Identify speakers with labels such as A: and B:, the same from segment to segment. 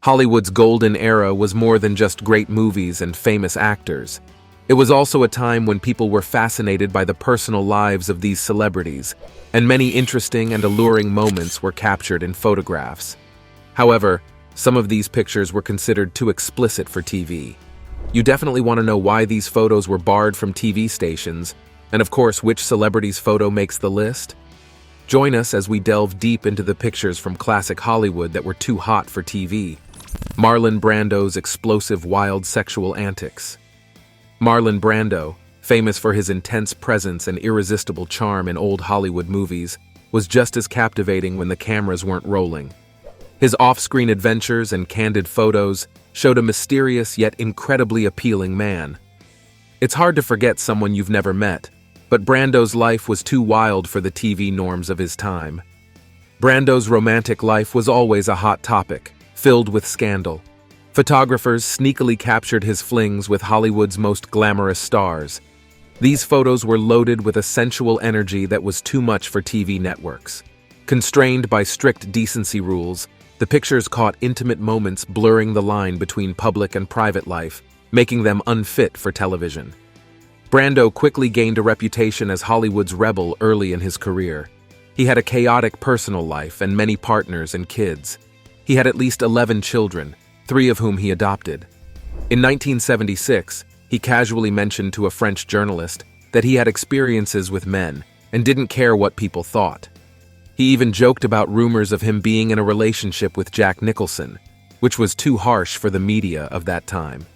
A: Hollywood's golden era was more than just great movies and famous actors. It was also a time when people were fascinated by the personal lives of these celebrities, and many interesting and alluring moments were captured in photographs. However, some of these pictures were considered too explicit for TV. You definitely want to know why these photos were barred from TV stations, and of course, which celebrity's photo makes the list? Join us as we delve deep into the pictures from classic Hollywood that were too hot for TV. Marlon Brando's explosive, wild sexual antics. Marlon Brando, famous for his intense presence and irresistible charm in old Hollywood movies, was just as captivating when the cameras weren't rolling. His off-screen adventures and candid photos showed a mysterious yet incredibly appealing man. It's hard to forget someone you've never met, but Brando's life was too wild for the TV norms of his time. Brando's romantic life was always a hot topic, filled with scandal. Photographers sneakily captured his flings with Hollywood's most glamorous stars. These photos were loaded with a sensual energy that was too much for TV networks. Constrained by strict decency rules, the pictures caught intimate moments blurring the line between public and private life, making them unfit for television. Brando quickly gained a reputation as Hollywood's rebel early in his career. He had a chaotic personal life and many partners and kids. He had at least 11 children, 3 of whom he adopted. In 1976, he casually mentioned to a French journalist that he had experiences with men and didn't care what people thought. He even joked about rumors of him being in a relationship with Jack Nicholson, which was too harsh for the media of that time.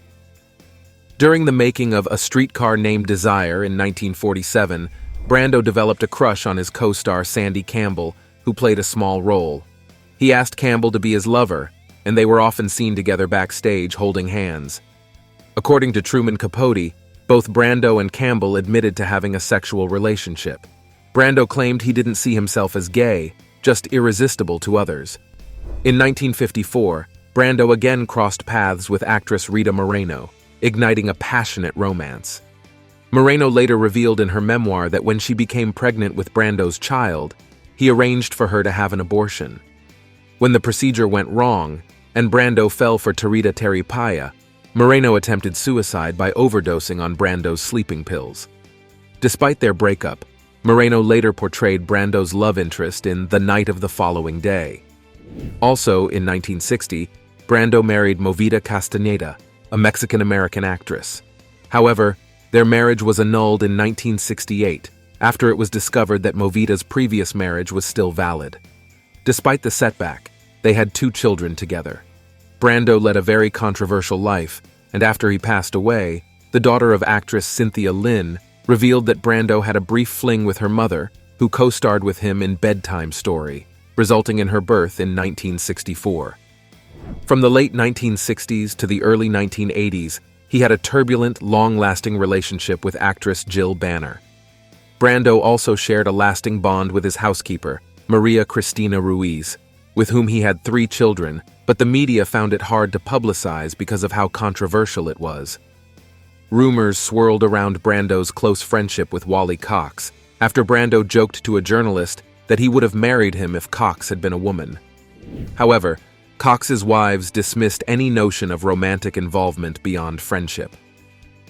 A: During the making of A Streetcar Named Desire in 1947, Brando developed a crush on his co-star Sandy Campbell, who played a small role. He asked Campbell to be his lover, and they were often seen together backstage holding hands. According to Truman Capote, both Brando and Campbell admitted to having a sexual relationship. Brando claimed he didn't see himself as gay, just irresistible to others. In 1954, Brando again crossed paths with actress Rita Moreno, igniting a passionate romance. Moreno later revealed in her memoir that when she became pregnant with Brando's child, he arranged for her to have an abortion. When the procedure went wrong, and Brando fell for Tarita Teripaya, Moreno attempted suicide by overdosing on Brando's sleeping pills. Despite their breakup, Moreno later portrayed Brando's love interest in The Night of the Following Day. Also, in 1960, Brando married Movida Castaneda, a Mexican-American actress. However, their marriage was annulled in 1968 after it was discovered that Movida's previous marriage was still valid. Despite the setback, they had 2 children together. Brando led a very controversial life, and after he passed away, the daughter of actress Cynthia Lynn revealed that Brando had a brief fling with her mother, who co-starred with him in Bedtime Story, resulting in her birth in 1964. From the late 1960s to the early 1980s, he had a turbulent, long-lasting relationship with actress Jill Banner. Brando also shared a lasting bond with his housekeeper, Maria Cristina Ruiz, with whom he had 3 children, but the media found it hard to publicize because of how controversial it was. Rumors swirled around Brando's close friendship with Wally Cox, after Brando joked to a journalist that he would have married him if Cox had been a woman. However, Cox's wives dismissed any notion of romantic involvement beyond friendship.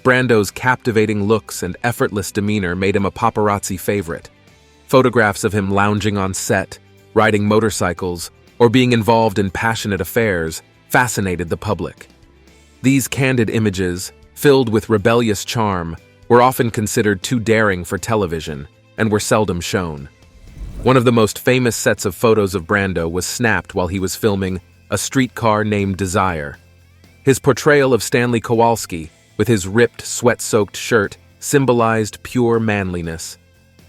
A: Brando's captivating looks and effortless demeanor made him a paparazzi favorite. Photographs of him lounging on set, riding motorcycles, or being involved in passionate affairs fascinated the public. These candid images, filled with rebellious charm, were often considered too daring for television and were seldom shown. One of the most famous sets of photos of Brando was snapped while he was filming A Streetcar Named Desire. His portrayal of Stanley Kowalski, with his ripped, sweat-soaked shirt, symbolized pure manliness.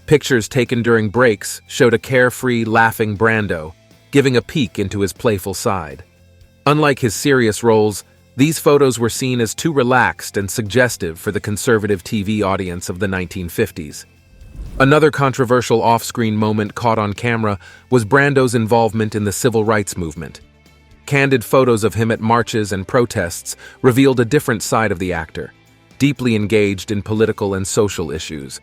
A: Pictures taken during breaks showed a carefree, laughing Brando, giving a peek into his playful side. Unlike his serious roles, these photos were seen as too relaxed and suggestive for the conservative TV audience of the 1950s. Another controversial off-screen moment caught on camera was Brando's involvement in the civil rights movement. Candid photos of him at marches and protests revealed a different side of the actor, deeply engaged in political and social issues.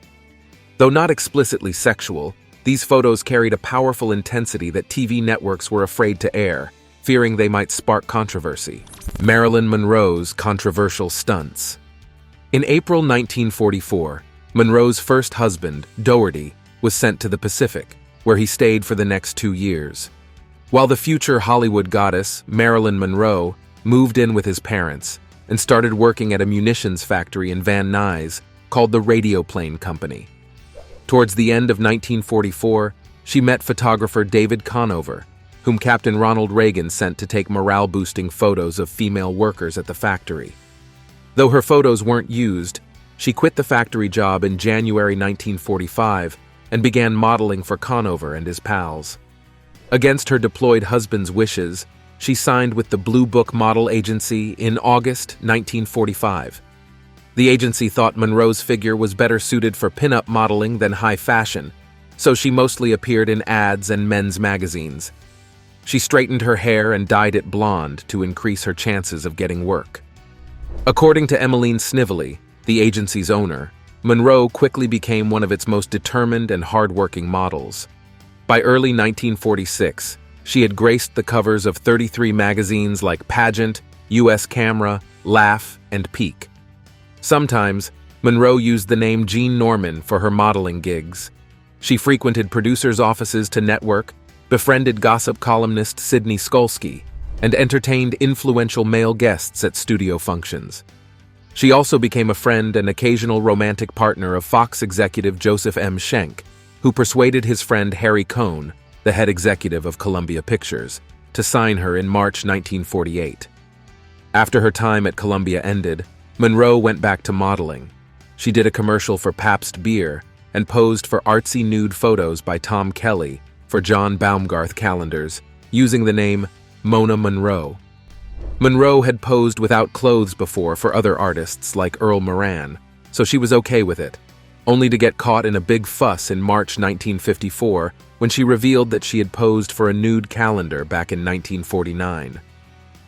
A: Though not explicitly sexual, these photos carried a powerful intensity that TV networks were afraid to air, fearing they might spark controversy. Marilyn Monroe's controversial stunts. In April 1944, Monroe's first husband, Doherty, was sent to the Pacific, where he stayed for the next 2 years. While the future Hollywood goddess, Marilyn Monroe, moved in with his parents and started working at a munitions factory in Van Nuys called the Radioplane Company. Towards the end of 1944, she met photographer David Conover, whom Captain Ronald Reagan sent to take morale-boosting photos of female workers at the factory. Though her photos weren't used, she quit the factory job in January 1945 and began modeling for Conover and his pals. Against her deployed husband's wishes, she signed with the Blue Book Model Agency in August 1945. The agency thought Monroe's figure was better suited for pin-up modeling than high fashion, so she mostly appeared in ads and men's magazines. She straightened her hair and dyed it blonde to increase her chances of getting work. According to Emmeline Snively, the agency's owner, Monroe quickly became one of its most determined and hard-working models. By early 1946, she had graced the covers of 33 magazines like Pageant, U.S. Camera, Laugh, and Peak. Sometimes, Monroe used the name Jean Norman for her modeling gigs. She frequented producers' offices to network, befriended gossip columnist Sidney Skolsky, and entertained influential male guests at studio functions. She also became a friend and occasional romantic partner of Fox executive Joseph M. Schenck, who persuaded his friend Harry Cohn, the head executive of Columbia Pictures, to sign her in March 1948. After her time at Columbia ended, Monroe went back to modeling. She did a commercial for Pabst Beer and posed for artsy nude photos by Tom Kelly for John Baumgarth calendars, using the name Mona Monroe. Monroe had posed without clothes before for other artists like Earl Moran, so she was okay with it, only to get caught in a big fuss in March 1954 when she revealed that she had posed for a nude calendar back in 1949.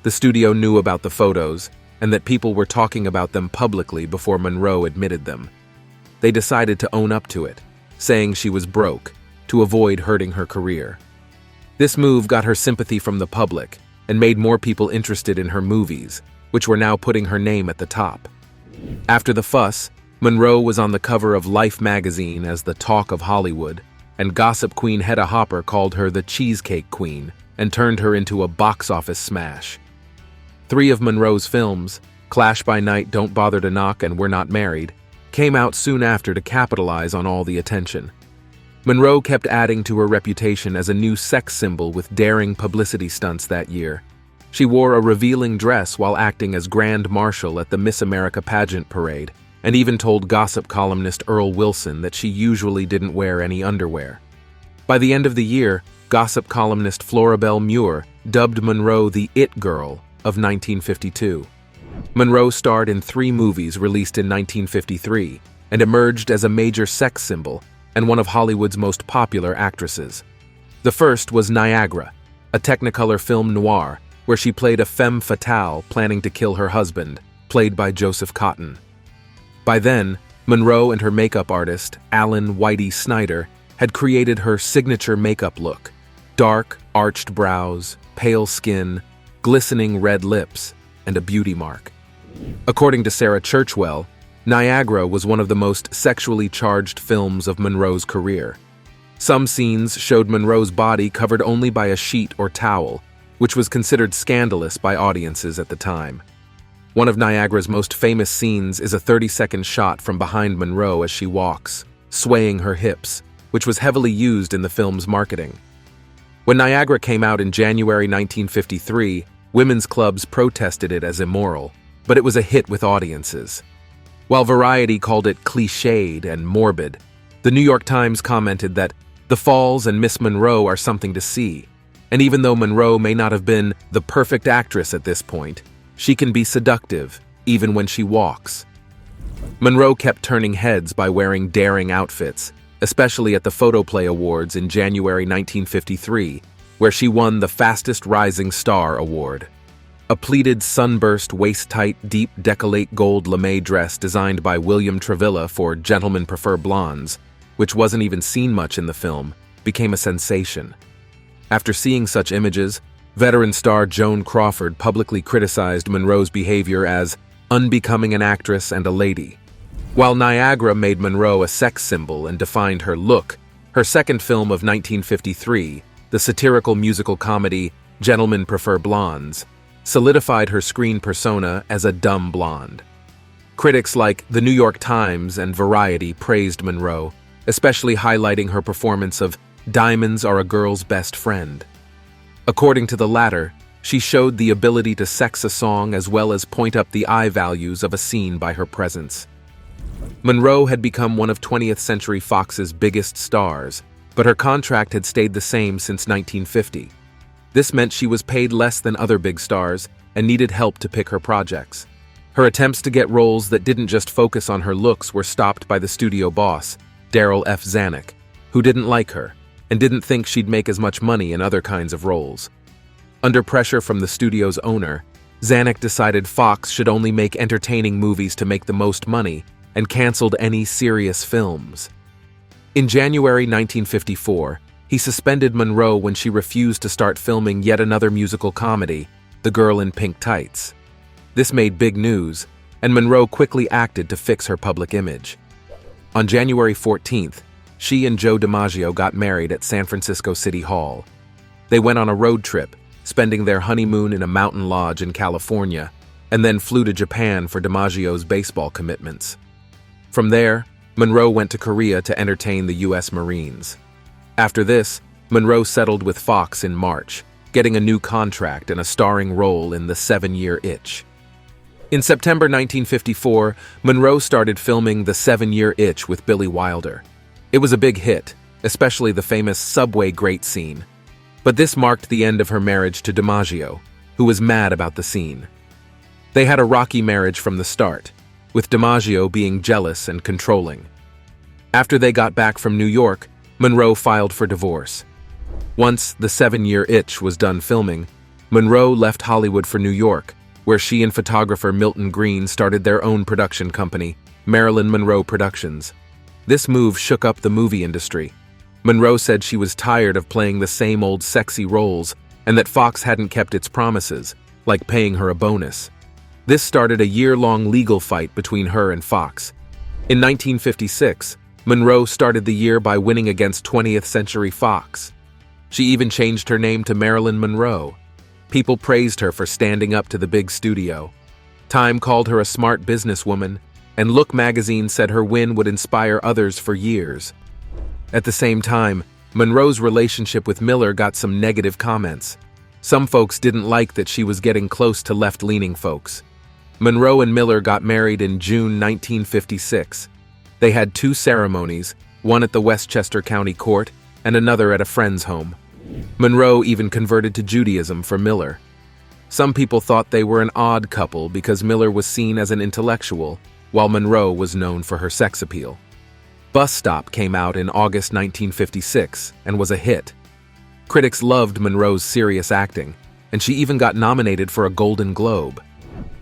A: The studio knew about the photos and that people were talking about them publicly before Monroe admitted them. They decided to own up to it, saying she was broke, to avoid hurting her career. This move got her sympathy from the public and made more people interested in her movies, which were now putting her name at the top. After the fuss, Monroe was on the cover of Life magazine as the talk of Hollywood, and gossip queen Hedda Hopper called her the Cheesecake Queen and turned her into a box office smash. 3 of Monroe's films, Clash by Night, Don't Bother to Knock, and We're Not Married, came out soon after to capitalize on all the attention. Monroe kept adding to her reputation as a new sex symbol with daring publicity stunts that year. She wore a revealing dress while acting as Grand Marshal at the Miss America pageant parade, and even told gossip columnist Earl Wilson that she usually didn't wear any underwear. By the end of the year, gossip columnist Floribel Muir dubbed Monroe the It Girl of 1952. Monroe starred in 3 movies released in 1953 and emerged as a major sex symbol and one of Hollywood's most popular actresses. The first was Niagara, a Technicolor film noir where she played a femme fatale planning to kill her husband, played by Joseph Cotten. By then, Monroe and her makeup artist, Alan Whitey Snyder, had created her signature makeup look: dark, arched brows, pale skin, glistening red lips, and a beauty mark. According to Sarah Churchwell, Niagara was one of the most sexually charged films of Monroe's career. Some scenes showed Monroe's body covered only by a sheet or towel, which was considered scandalous by audiences at the time. One of Niagara's most famous scenes is a 30-second shot from behind Monroe as she walks, swaying her hips, which was heavily used in the film's marketing. When Niagara came out in January 1953, women's clubs protested it as immoral, but it was a hit with audiences. While Variety called it cliched and morbid, the New York Times commented that the Falls and Miss Monroe are something to see, and even though Monroe may not have been the perfect actress at this point, she can be seductive, even when she walks. Monroe kept turning heads by wearing daring outfits, especially at the Photoplay Awards in January 1953, where she won the Fastest Rising Star Award. A pleated, sunburst, waist-tight, deep décolleté gold lame dress designed by William Travilla for Gentlemen Prefer Blondes, which wasn't even seen much in the film, became a sensation. After seeing such images, Veteran star Joan Crawford publicly criticized Monroe's behavior as unbecoming an actress and a lady. While Niagara made Monroe a sex symbol and defined her look, her second film of 1953, the satirical musical comedy Gentlemen Prefer Blondes, solidified her screen persona as a dumb blonde. Critics like The New York Times and Variety praised Monroe, especially highlighting her performance of Diamonds Are a Girl's Best Friend. According to the latter, she showed the ability to sex a song as well as point up the eye values of a scene by her presence. Monroe had become one of 20th Century Fox's biggest stars, but her contract had stayed the same since 1950. This meant she was paid less than other big stars and needed help to pick her projects. Her attempts to get roles that didn't just focus on her looks were stopped by the studio boss, Darryl F. Zanuck, who didn't like her and didn't think she'd make as much money in other kinds of roles. Under pressure from the studio's owner, Zanuck decided Fox should only make entertaining movies to make the most money and canceled any serious films. In January 1954, he suspended Monroe when she refused to start filming yet another musical comedy, The Girl in Pink Tights. This made big news, and Monroe quickly acted to fix her public image. On January 14th, she and Joe DiMaggio got married at San Francisco City Hall. They went on a road trip, spending their honeymoon in a mountain lodge in California, and then flew to Japan for DiMaggio's baseball commitments. From there, Monroe went to Korea to entertain the U.S. Marines. After this, Monroe settled with Fox in March, getting a new contract and a starring role in The 7-Year Itch. In September 1954, Monroe started filming The 7-Year Itch with Billy Wilder. It was a big hit, especially the famous subway grate scene. But this marked the end of her marriage to DiMaggio, who was mad about the scene. They had a rocky marriage from the start, with DiMaggio being jealous and controlling. After they got back from New York, Monroe filed for divorce. Once The 7-Year Itch was done filming, Monroe left Hollywood for New York, where she and photographer Milton Green started their own production company, Marilyn Monroe Productions. This move shook up the movie industry. Monroe said she was tired of playing the same old sexy roles and that Fox hadn't kept its promises, like paying her a bonus. This started a year-long legal fight between her and Fox. In 1956, Monroe started the year by winning against 20th Century Fox. She even changed her name to Marilyn Monroe. People praised her for standing up to the big studio. Time called her a smart businesswoman, and Look magazine said her win would inspire others for years. At the same time, Monroe's relationship with Miller got some negative comments. Some folks didn't like that she was getting close to left-leaning folks. Monroe and Miller got married in June 1956. They had 2 ceremonies, one at the Westchester County Court and another at a friend's home. Monroe even converted to Judaism for Miller. Some people thought they were an odd couple because Miller was seen as an intellectual, while Monroe was known for her sex appeal. Bus Stop came out in August 1956 and was a hit. Critics loved Monroe's serious acting, and she even got nominated for a Golden Globe.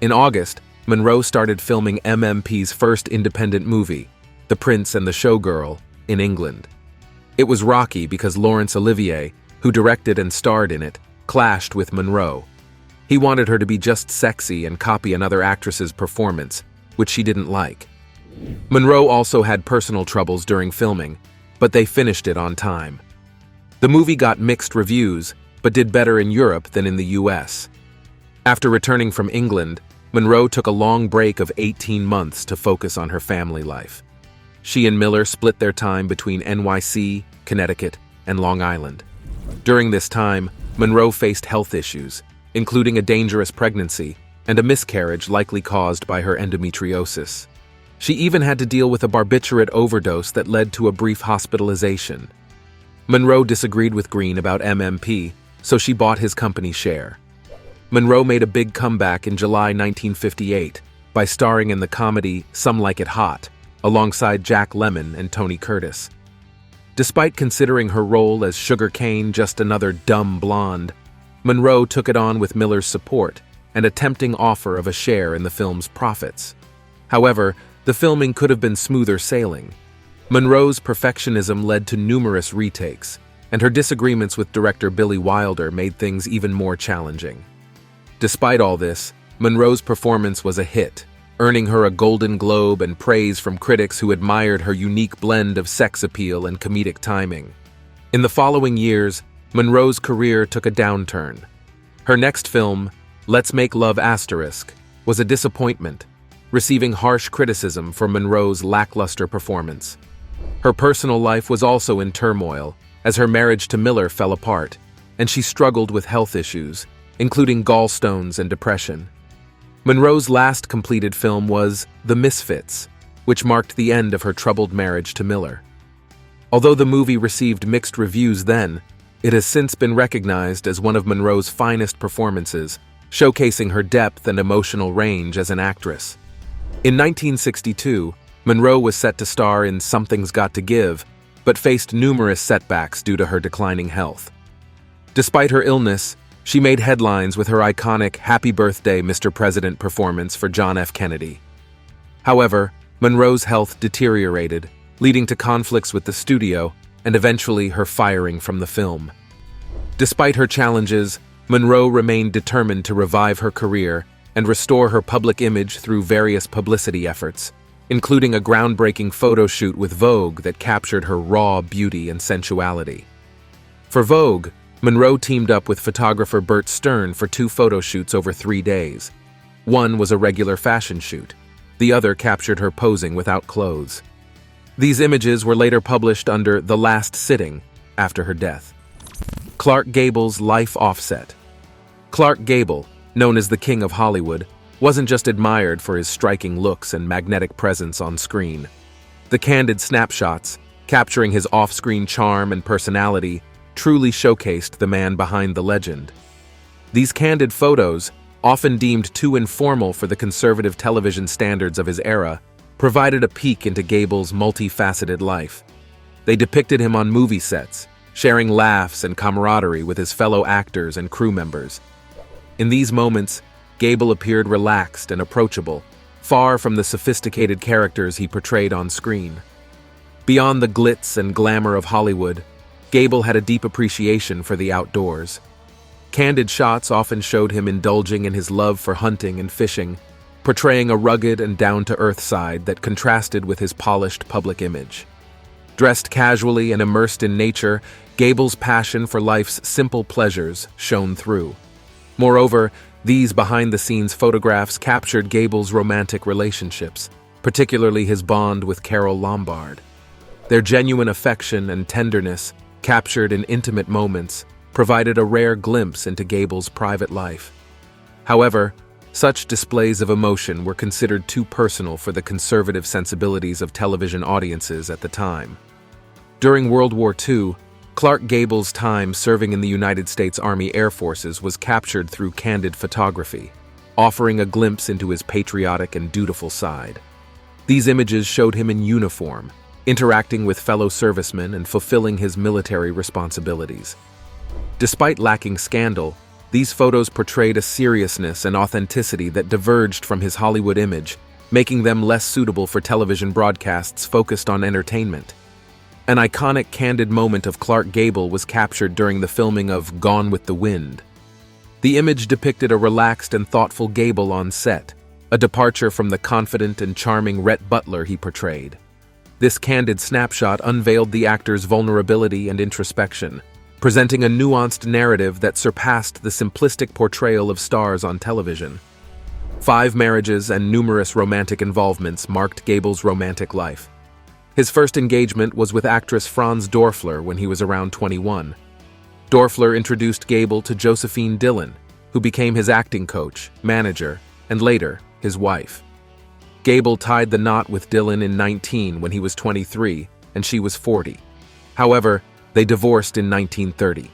A: In August, Monroe started filming MMP's first independent movie, The Prince and the Showgirl, in England. It was rocky because Laurence Olivier, who directed and starred in it, clashed with Monroe. He wanted her to be just sexy and copy another actress's performance, which she didn't like. Monroe also had personal troubles during filming, but they finished it on time. The movie got mixed reviews, but did better in Europe than in the US. After returning from England, Monroe took a long break of 18 months to focus on her family life. She and Miller split their time between NYC, Connecticut, and Long Island. During this time, Monroe faced health issues, including a dangerous pregnancy and a miscarriage likely caused by her endometriosis. She even had to deal with a barbiturate overdose that led to a brief hospitalization. Monroe disagreed with Green about MMP, so she bought his company share. Monroe made a big comeback in July 1958 by starring in the comedy Some Like It Hot, alongside Jack Lemmon and Tony Curtis. Despite considering her role as Sugar Cane just another dumb blonde, Monroe took it on with Miller's support and a tempting offer of a share in the film's profits. However, the filming could have been smoother sailing. Monroe's perfectionism led to numerous retakes, and her disagreements with director Billy Wilder made things even more challenging. Despite all this, Monroe's performance was a hit, earning her a Golden Globe and praise from critics who admired her unique blend of sex appeal and comedic timing. In the following years, Monroe's career took a downturn. Her next film, Let's Make Love Asterisk, was a disappointment, receiving harsh criticism for Monroe's lackluster performance. Her personal life was also in turmoil, as her marriage to Miller fell apart, and she struggled with health issues, including gallstones and depression. Monroe's last completed film was The Misfits, which marked the end of her troubled marriage to Miller. Although the movie received mixed reviews then, it has since been recognized as one of Monroe's finest performances, showcasing her depth and emotional range as an actress. In 1962, Monroe was set to star in Something's Got to Give, but faced numerous setbacks due to her declining health. Despite her illness, she made headlines with her iconic Happy Birthday, Mr. President performance for John F. Kennedy. However, Monroe's health deteriorated, leading to conflicts with the studio and eventually her firing from the film. Despite her challenges, Monroe remained determined to revive her career and restore her public image through various publicity efforts, including a groundbreaking photo shoot with Vogue that captured her raw beauty and sensuality. For Vogue, Monroe teamed up with photographer Bert Stern for 2 photo shoots over 3 days. One was a regular fashion shoot. The other captured her posing without clothes. These images were later published under The Last Sitting after her death. Clark Gable's life offset. Clark Gable, known as the King of Hollywood, wasn't just admired for his striking looks and magnetic presence on screen. The candid snapshots, capturing his off-screen charm and personality, truly showcased the man behind the legend. These candid photos, often deemed too informal for the conservative television standards of his era, provided a peek into Gable's multifaceted life. They depicted him on movie sets, sharing laughs and camaraderie with his fellow actors and crew members. In these moments, Gable appeared relaxed and approachable, far from the sophisticated characters he portrayed on screen. Beyond the glitz and glamour of Hollywood, Gable had a deep appreciation for the outdoors. Candid shots often showed him indulging in his love for hunting and fishing, portraying a rugged and down-to-earth side that contrasted with his polished public image. Dressed casually and immersed in nature, Gable's passion for life's simple pleasures shone through. Moreover, these behind-the-scenes photographs captured Gable's romantic relationships, particularly his bond with Carole Lombard. Their genuine affection and tenderness, captured in intimate moments, provided a rare glimpse into Gable's private life. However, such displays of emotion were considered too personal for the conservative sensibilities of television audiences at the time. During World War II, Clark Gable's time serving in the United States Army Air Forces was captured through candid photography, offering a glimpse into his patriotic and dutiful side. These images showed him in uniform, interacting with fellow servicemen and fulfilling his military responsibilities. Despite lacking scandal, these photos portrayed a seriousness and authenticity that diverged from his Hollywood image, making them less suitable for television broadcasts focused on entertainment. An iconic candid moment of Clark Gable was captured during the filming of Gone with the Wind. The image depicted a relaxed and thoughtful Gable on set, a departure from the confident and charming Rhett Butler he portrayed. This candid snapshot unveiled the actor's vulnerability and introspection, presenting a nuanced narrative that surpassed the simplistic portrayal of stars on television. 5 marriages and numerous romantic involvements marked Gable's romantic life. His first engagement was with actress Franz Dorfler when he was around 21. Dorfler introduced Gable to Josephine Dillon, who became his acting coach, manager, and later, his wife. Gable tied the knot with Dillon in 19 when he was 23 and she was 40. However, they divorced in 1930.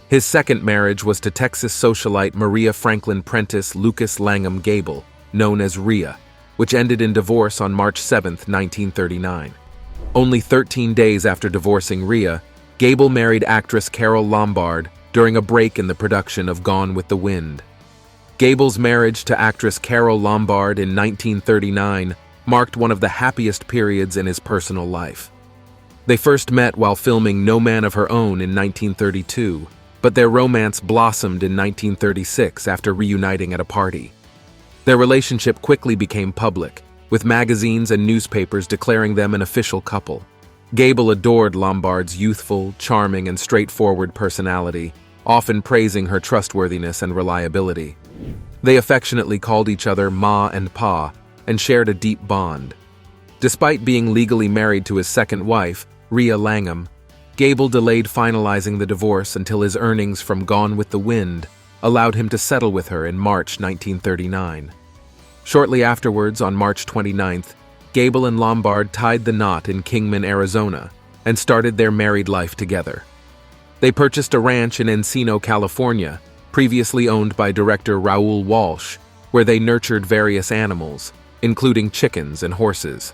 A: His second marriage was to Texas socialite Maria Franklin Prentice Lucas Langham Gable, known as Rhea, which ended in divorce on March 7, 1939. Only 13 days after divorcing Rhea, Gable married actress Carole Lombard during a break in the production of Gone with the Wind. Gable's marriage to actress Carole Lombard in 1939 marked one of the happiest periods in his personal life. They first met while filming No Man of Her Own in 1932, but their romance blossomed in 1936 after reuniting at a party. Their relationship quickly became public, with magazines and newspapers declaring them an official couple. Gable adored Lombard's youthful, charming, and straightforward personality, often praising her trustworthiness and reliability. They affectionately called each other Ma and Pa, and shared a deep bond. Despite being legally married to his second wife, Rhea Langham, Gable delayed finalizing the divorce until his earnings from Gone with the Wind allowed him to settle with her in March 1939. Shortly afterwards, on March 29th, Gable and Lombard tied the knot in Kingman, Arizona, and started their married life together. They purchased a ranch in Encino, California, previously owned by director Raoul Walsh, where they nurtured various animals, including chickens and horses.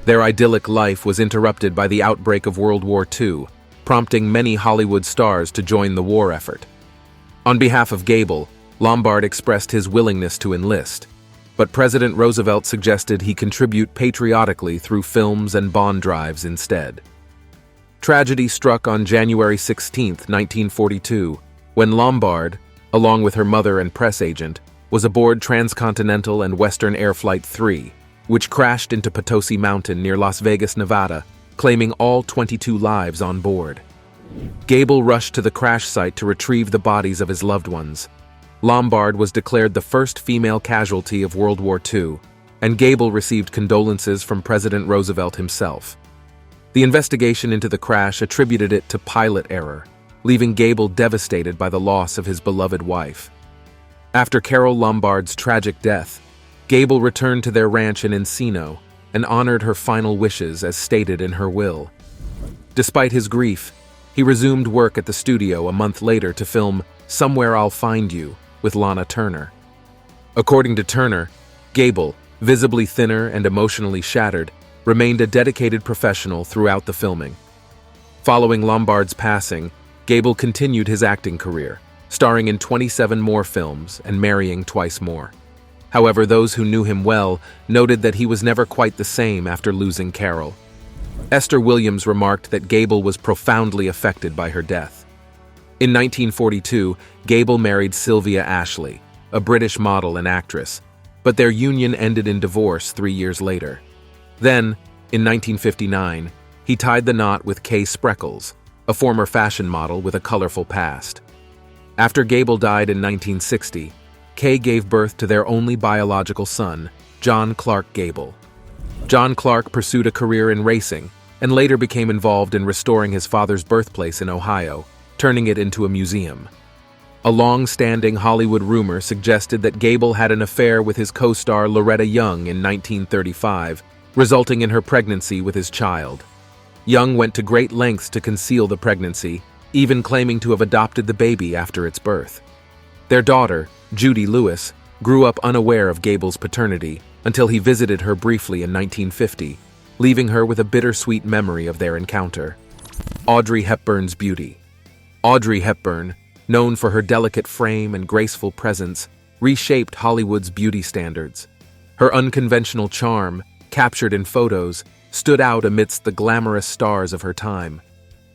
A: Their idyllic life was interrupted by the outbreak of World War II, prompting many Hollywood stars to join the war effort. On behalf of Gable, Lombard expressed his willingness to enlist, but President Roosevelt suggested he contribute patriotically through films and bond drives instead. Tragedy struck on January 16, 1942, when Lombard, along with her mother and press agent, was aboard Transcontinental and Western Air Flight 3, which crashed into Potosi Mountain near Las Vegas, Nevada, claiming all 22 lives on board. Gable rushed to the crash site to retrieve the bodies of his loved ones. Lombard was declared the first female casualty of World War II, and Gable received condolences from President Roosevelt himself. The investigation into the crash attributed it to pilot error, leaving Gable devastated by the loss of his beloved wife. After Carole Lombard's tragic death, Gable returned to their ranch in Encino and honored her final wishes as stated in her will. Despite his grief, he resumed work at the studio a month later to film Somewhere I'll Find You with Lana Turner. According to Turner, Gable, visibly thinner and emotionally shattered, remained a dedicated professional throughout the filming. Following Lombard's passing, Gable continued his acting career, starring in 27 more films and marrying twice more. However, those who knew him well noted that he was never quite the same after losing Carole. Esther Williams remarked that Gable was profoundly affected by her death. In 1942, Gable married Sylvia Ashley, a British model and actress, but their union ended in divorce 3 years later. Then, in 1959, he tied the knot with Kay Spreckles, a former fashion model with a colorful past. After Gable died in 1960, Kay gave birth to their only biological son, John Clark Gable. John Clark pursued a career in racing and later became involved in restoring his father's birthplace in Ohio, turning it into a museum. A long-standing Hollywood rumor suggested that Gable had an affair with his co-star Loretta Young in 1935, resulting in her pregnancy with his child. Young went to great lengths to conceal the pregnancy, even claiming to have adopted the baby after its birth. Their daughter, Judy Lewis, grew up unaware of Gable's paternity until he visited her briefly in 1950, leaving her with a bittersweet memory of their encounter. Audrey Hepburn's beauty. Audrey Hepburn, known for her delicate frame and graceful presence, reshaped Hollywood's beauty standards. Her unconventional charm, captured in photos, stood out amidst the glamorous stars of her time.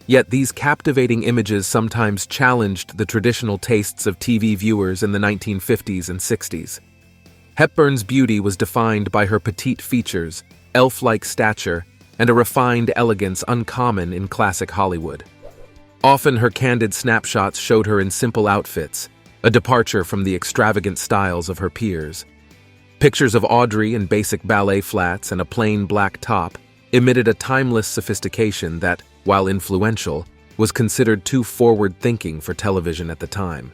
A: Yet these captivating images sometimes challenged the traditional tastes of TV viewers in the 1950s and 60s. Hepburn's beauty was defined by her petite features, elf-like stature, and a refined elegance uncommon in classic Hollywood. Often her candid snapshots showed her in simple outfits, a departure from the extravagant styles of her peers. Pictures of Audrey in basic ballet flats and a plain black top emitted a timeless sophistication that, while influential, was considered too forward-thinking for television at the time.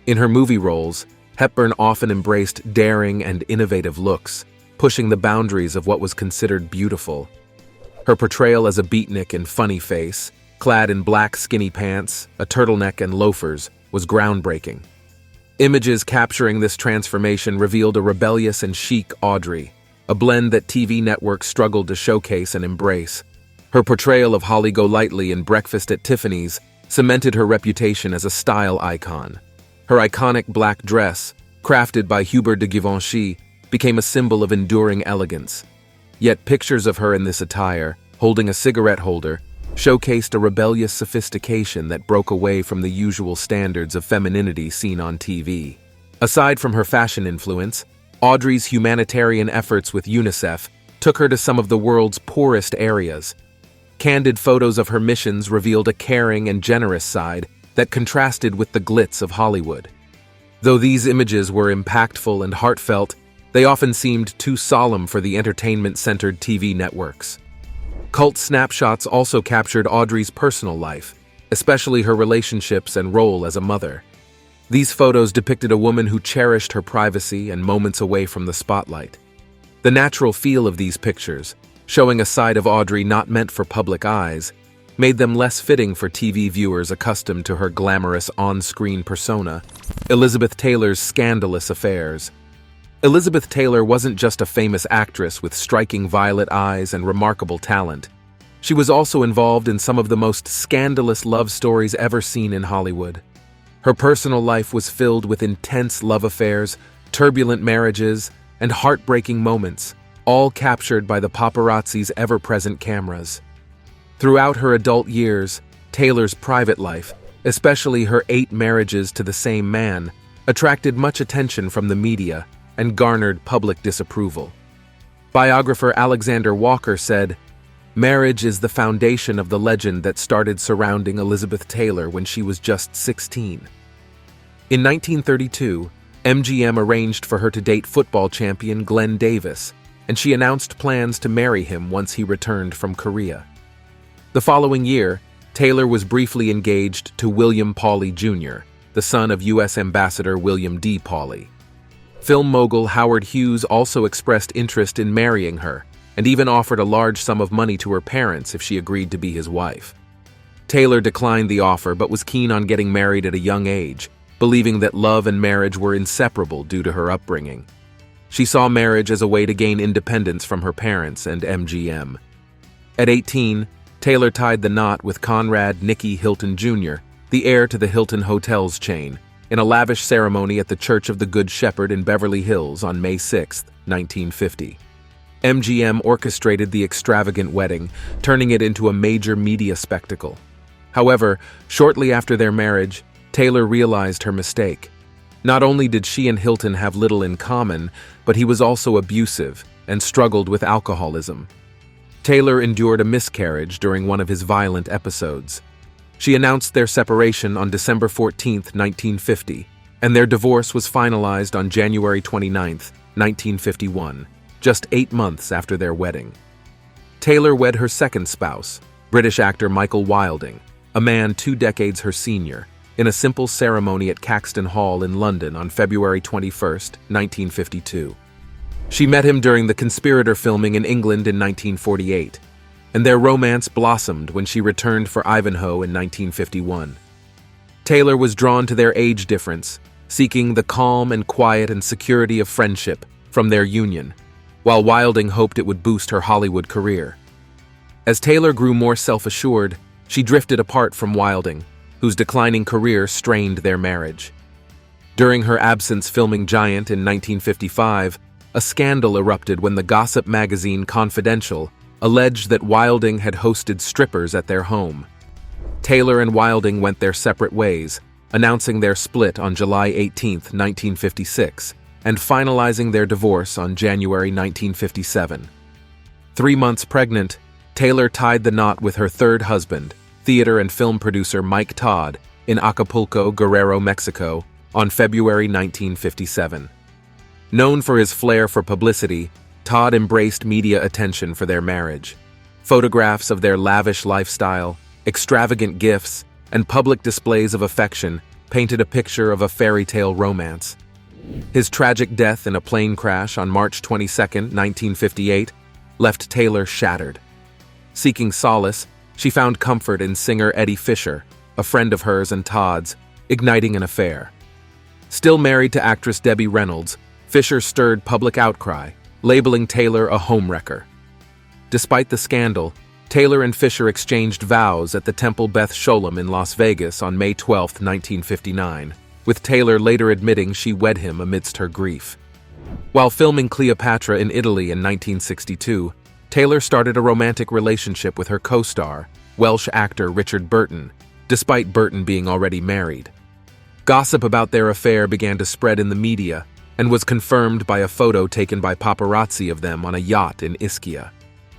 A: In her movie roles, Hepburn often embraced daring and innovative looks, pushing the boundaries of what was considered beautiful. Her portrayal as a beatnik and funny face, clad in black skinny pants, a turtleneck and loafers, was groundbreaking. Images capturing this transformation revealed a rebellious and chic Audrey, a blend that TV networks struggled to showcase and embrace. Her portrayal of Holly Golightly in Breakfast at Tiffany's cemented her reputation as a style icon. Her iconic black dress, crafted by Hubert de Givenchy, became a symbol of enduring elegance. Yet pictures of her in this attire, holding a cigarette holder, showcased a rebellious sophistication that broke away from the usual standards of femininity seen on TV. Aside from her fashion influence, Audrey's humanitarian efforts with UNICEF took her to some of the world's poorest areas. Candid photos of her missions revealed a caring and generous side that contrasted with the glitz of Hollywood. Though these images were impactful and heartfelt, they often seemed too solemn for the entertainment-centered TV networks. Cult snapshots also captured Audrey's personal life, especially her relationships and role as a mother. These photos depicted a woman who cherished her privacy and moments away from the spotlight. The natural feel of these pictures, showing a side of Audrey not meant for public eyes, made them less fitting for TV viewers accustomed to her glamorous on-screen persona. Elizabeth Taylor's scandalous affairs. Elizabeth Taylor wasn't just a famous actress with striking violet eyes and remarkable talent. She was also involved in some of the most scandalous love stories ever seen in Hollywood. Her personal life was filled with intense love affairs, turbulent marriages, and heartbreaking moments, all captured by the paparazzi's ever-present cameras. Throughout her adult years, Taylor's private life, especially her 8 marriages to the same man, attracted much attention from the media and garnered public disapproval. Biographer Alexander Walker said, "Marriage is the foundation of the legend that started surrounding Elizabeth Taylor when she was just 16. In 1932, MGM arranged for her to date football champion Glenn Davis, and she announced plans to marry him once he returned from Korea. The following year, Taylor was briefly engaged to William Pauley Jr., the son of U.S. Ambassador William D. Pauley. Film mogul Howard Hughes also expressed interest in marrying her, and even offered a large sum of money to her parents if she agreed to be his wife. Taylor declined the offer but was keen on getting married at a young age, believing that love and marriage were inseparable due to her upbringing. She saw marriage as a way to gain independence from her parents and MGM. At 18, Taylor tied the knot with Conrad Nicky Hilton Jr., the heir to the Hilton Hotels chain, in a lavish ceremony at the Church of the Good Shepherd in Beverly Hills on May 6, 1950. MGM orchestrated the extravagant wedding, turning it into a major media spectacle. However, shortly after their marriage, Taylor realized her mistake. Not only did she and Hilton have little in common, but he was also abusive and struggled with alcoholism. Taylor endured a miscarriage during one of his violent episodes. She announced their separation on December 14, 1950, and their divorce was finalized on January 29, 1951, just 8 months after their wedding. Taylor wed her second spouse, British actor Michael Wilding, a man 2 decades her senior, in a simple ceremony at Caxton Hall in London on February 21, 1952. She met him during The Conspirator filming in England in 1948, and their romance blossomed when she returned for Ivanhoe in 1951. Taylor was drawn to their age difference, seeking the calm and quiet and security of friendship from their union, while Wilding hoped it would boost her Hollywood career. As Taylor grew more self-assured, she drifted apart from Wilding, whose declining career strained their marriage. During her absence filming Giant in 1955, a scandal erupted when the gossip magazine Confidential alleged that Wilding had hosted strippers at their home. Taylor and Wilding went their separate ways, announcing their split on July 18, 1956, and finalizing their divorce on January 1957. 3 months pregnant, Taylor tied the knot with her third husband, theater and film producer Mike Todd, in Acapulco, Guerrero, Mexico, on February 1957. Known for his flair for publicity, Todd embraced media attention for their marriage. Photographs of their lavish lifestyle, extravagant gifts, and public displays of affection painted a picture of a fairy tale romance. His tragic death in a plane crash on March 22, 1958, left Taylor shattered. Seeking solace, she found comfort in singer Eddie Fisher, a friend of hers and Todd's, igniting an affair. Still married to actress Debbie Reynolds, Fisher stirred public outcry, labeling Taylor a homewrecker. Despite the scandal, Taylor and Fisher exchanged vows at the Temple Beth Sholem in Las Vegas on May 12, 1959, with Taylor later admitting she wed him amidst her grief. While filming Cleopatra in Italy in 1962, Taylor started a romantic relationship with her co-star, Welsh actor Richard Burton, despite Burton being already married. Gossip about their affair began to spread in the media and was confirmed by a photo taken by paparazzi of them on a yacht in Ischia.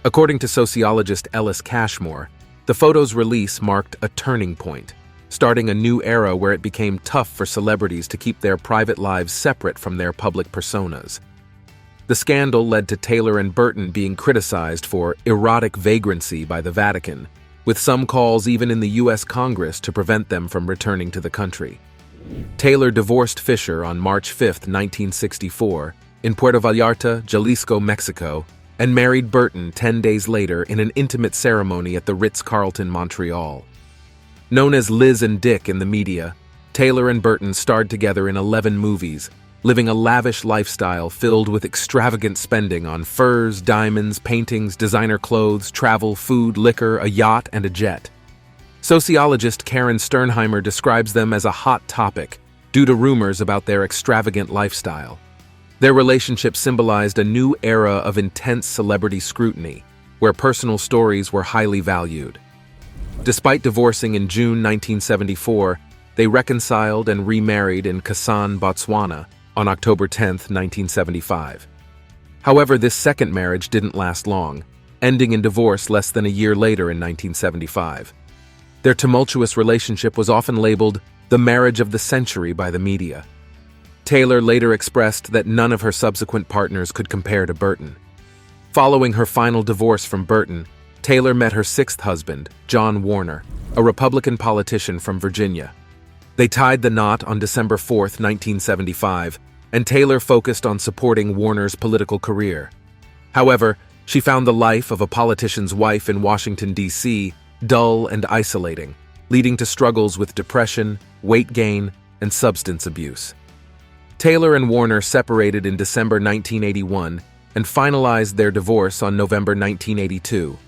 A: According to sociologist Ellis Cashmore, the photo's release marked a turning point, starting a new era where it became tough for celebrities to keep their private lives separate from their public personas. The scandal led to Taylor and Burton being criticized for erotic vagrancy by the Vatican, with some calls even in the U.S. Congress to prevent them from returning to the country. Taylor divorced Fisher on March 5, 1964, in Puerto Vallarta, Jalisco, Mexico, and married Burton 10 days later in an intimate ceremony at the Ritz-Carlton, Montreal. Known as Liz and Dick in the media, Taylor and Burton starred together in 11 movies, living a lavish lifestyle filled with extravagant spending on furs, diamonds, paintings, designer clothes, travel, food, liquor, a yacht, and a jet. Sociologist Karen Sternheimer describes them as a hot topic due to rumors about their extravagant lifestyle. Their relationship symbolized a new era of intense celebrity scrutiny, where personal stories were highly valued. Despite divorcing in June 1974, they reconciled and remarried in Kasan, Botswana, on October 10, 1975. However, this second marriage didn't last long, ending in divorce less than a year later in 1975. Their tumultuous relationship was often labeled the marriage of the century by the media. Taylor later expressed that none of her subsequent partners could compare to Burton. Following her final divorce from Burton, Taylor met her sixth husband, John Warner, a Republican politician from Virginia. They tied the knot on December 4, 1975, and Taylor focused on supporting Warner's political career. However, she found the life of a politician's wife in Washington, D.C., dull and isolating, leading to struggles with depression, weight gain, and substance abuse. Taylor and Warner separated in December 1981 and finalized their divorce on November 1982.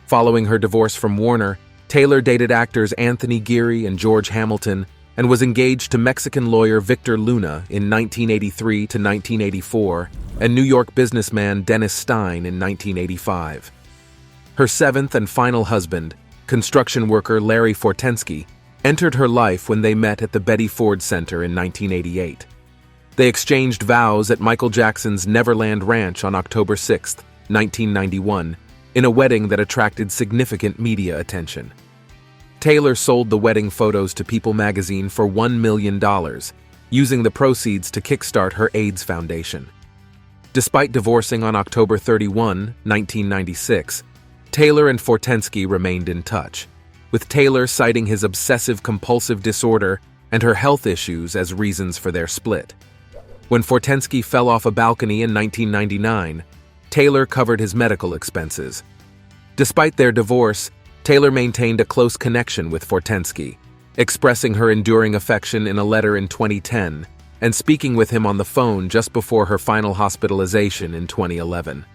A: Following her divorce from Warner, Taylor dated actors Anthony Geary and George Hamilton and was engaged to Mexican lawyer Victor Luna in 1983 to 1984 and New York businessman Dennis Stein in 1985. Her seventh and final husband, construction worker Larry Fortensky, entered her life when they met at the Betty Ford Center in 1988. They exchanged vows at Michael Jackson's Neverland Ranch on October 6, 1991, in a wedding that attracted significant media attention. Taylor sold the wedding photos to People magazine for $1 million, using the proceeds to kickstart her AIDS foundation. Despite divorcing on October 31, 1996, Taylor and Fortensky remained in touch, with Taylor citing his obsessive-compulsive disorder and her health issues as reasons for their split. When Fortensky fell off a balcony in 1999, Taylor covered his medical expenses. Despite their divorce, Taylor maintained a close connection with Fortensky, expressing her enduring affection in a letter in 2010 and speaking with him on the phone just before her final hospitalization in 2011.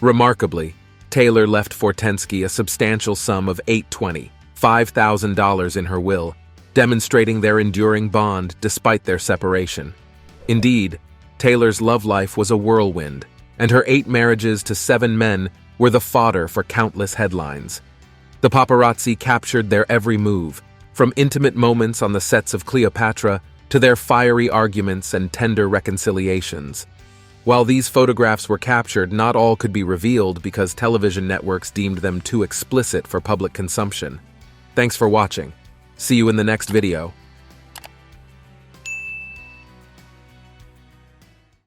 A: Remarkably, Taylor left Fortensky a substantial sum of $5,000 in her will, demonstrating their enduring bond despite their separation. Indeed, Taylor's love life was a whirlwind, and her 8 marriages to 7 men were the fodder for countless headlines. The paparazzi captured their every move, from intimate moments on the sets of Cleopatra to their fiery arguments and tender reconciliations. While these photographs were captured, not all could be revealed because television networks deemed them too explicit for public consumption. Thanks for watching. See you in the next video.